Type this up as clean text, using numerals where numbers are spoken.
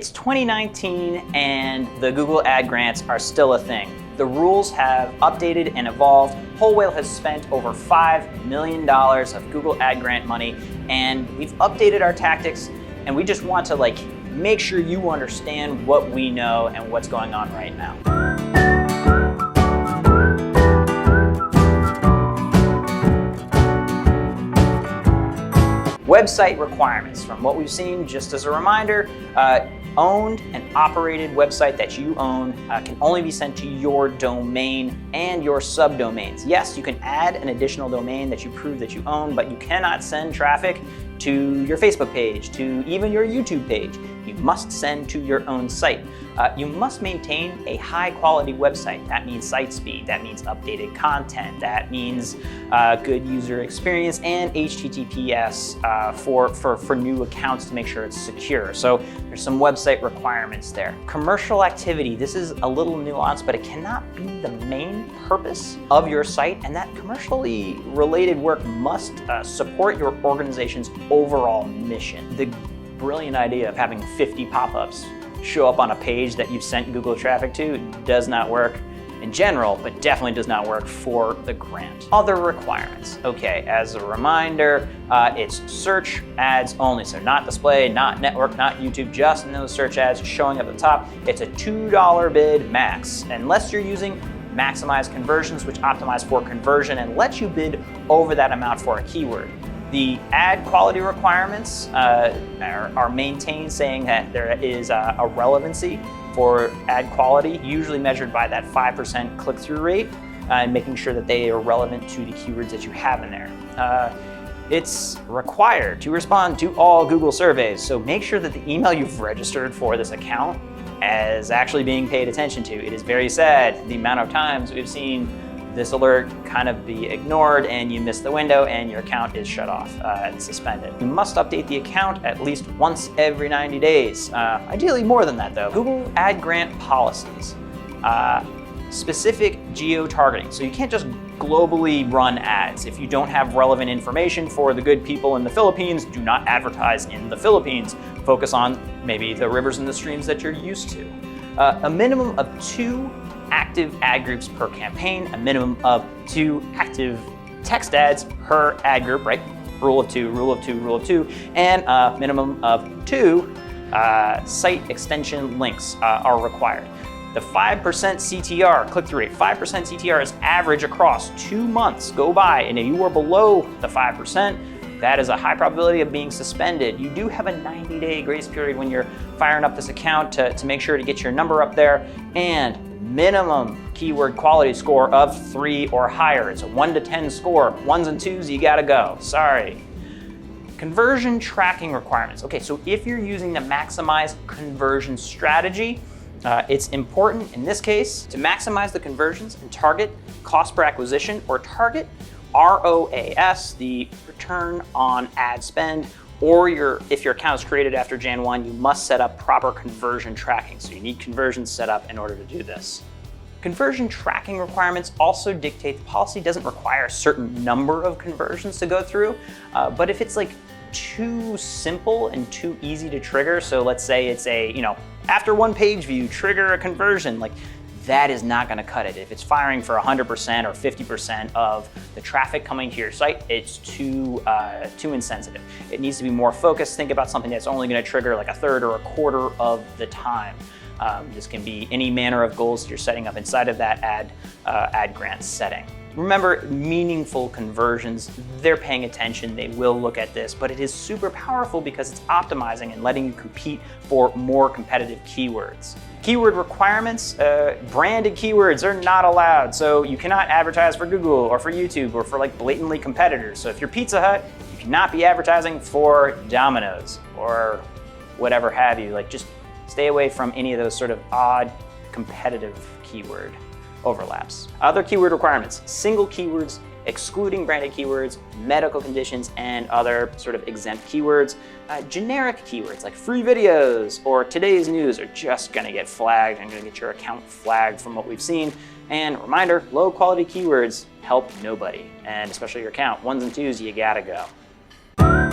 It's 2019 and the Google ad grants are still a thing. The rules have updated and evolved. Whole Whale has spent over $5 million of Google ad grant money, and we've updated our tactics, and we just want to make sure you understand what we know and what's going on right now. Website requirements. From what we've seen, just as a reminder, owned and operated website that you own can only be sent to your domain and your subdomains. Yes, you can add an additional domain that you prove that you own, but you cannot send traffic to your Facebook page, to even your YouTube page. You must send to your own site. You must maintain a high quality website. That means site speed, that means updated content, that means good user experience, and HTTPS for new accounts to make sure it's secure. So there's some website requirements there. Commercial activity, this is a little nuanced, but it cannot be the main purpose of your site, and that commercially related work must support your organization's overall mission. The brilliant idea of having 50 pop-ups show up on a page that you've sent Google traffic to does not work in general, but definitely does not work for the grant. Other requirements. Okay, as a reminder, it's search ads only. So not display, not network, not YouTube, just in those search ads showing up at the top. It's a $2 bid max, unless you're using maximize conversions, which optimize for conversion and lets you bid over that amount for a keyword. The ad quality requirements are maintained, saying that there is a relevancy for ad quality, usually measured by that 5% click-through rate, and making sure that they are relevant to the keywords that you have in there. It's required to respond to all Google surveys, so make sure that the email you've registered for this account is actually being paid attention to. It is very sad the amount of times we've seen this alert kind of be ignored and you miss the window and your account is shut off and suspended. You must update the account at least once every 90 days. Ideally more than that though. Google ad grant policies. Specific geo-targeting. So you can't just globally run ads. If you don't have relevant information for the good people in the Philippines, do not advertise in the Philippines. Focus on maybe the rivers and the streams that you're used to. A minimum of 2 active ad groups per campaign, a minimum of 2 active text ads per ad group, right? Rule of 2, rule of 2, rule of 2, and a minimum of 2 site extension links are required. The 5% CTR, click-through rate, 5% CTR is average across 2 months go by, and if you are below the 5%, that is a high probability of being suspended. You do have a 90-day grace period when you're firing up this account to make sure to get your number up there, and minimum keyword quality score of 3 or higher. It's a 1 to 10 score. 1s and 2s, you gotta go. Sorry. Conversion tracking requirements. Okay, so if you're using the maximize conversion strategy, it's important in this case to maximize the conversions and target cost per acquisition, or target ROAS, the return on ad spend, or if your account is created after Jan 1, you must set up proper conversion tracking. So you need conversions set up in order to do this. Conversion tracking requirements also dictate the policy doesn't require a certain number of conversions to go through, but if it's too simple and too easy to trigger, so let's say it's after 1 page view, trigger a conversion, that is not gonna cut it. If it's firing for 100% or 50% of the traffic coming to your site, it's too insensitive. It needs to be more focused. Think about something that's only gonna trigger a third or a quarter of the time. This can be any manner of goals that you're setting up inside of that ad grant setting. Remember, meaningful conversions, they're paying attention, they will look at this, but it is super powerful because it's optimizing and letting you compete for more competitive keywords. Keyword requirements, branded keywords are not allowed, so you cannot advertise for Google or for YouTube or for blatantly competitors. So if you're Pizza Hut, you cannot be advertising for Domino's or whatever have you. Just stay away from any of those sort of odd competitive keyword overlaps. Other keyword requirements, single keywords, excluding branded keywords, medical conditions, and other sort of exempt keywords. Generic keywords like free videos or today's news are just gonna get flagged and gonna get your account flagged from what we've seen. And reminder, low quality keywords help nobody, and especially your account. 1s and 2s, you gotta go.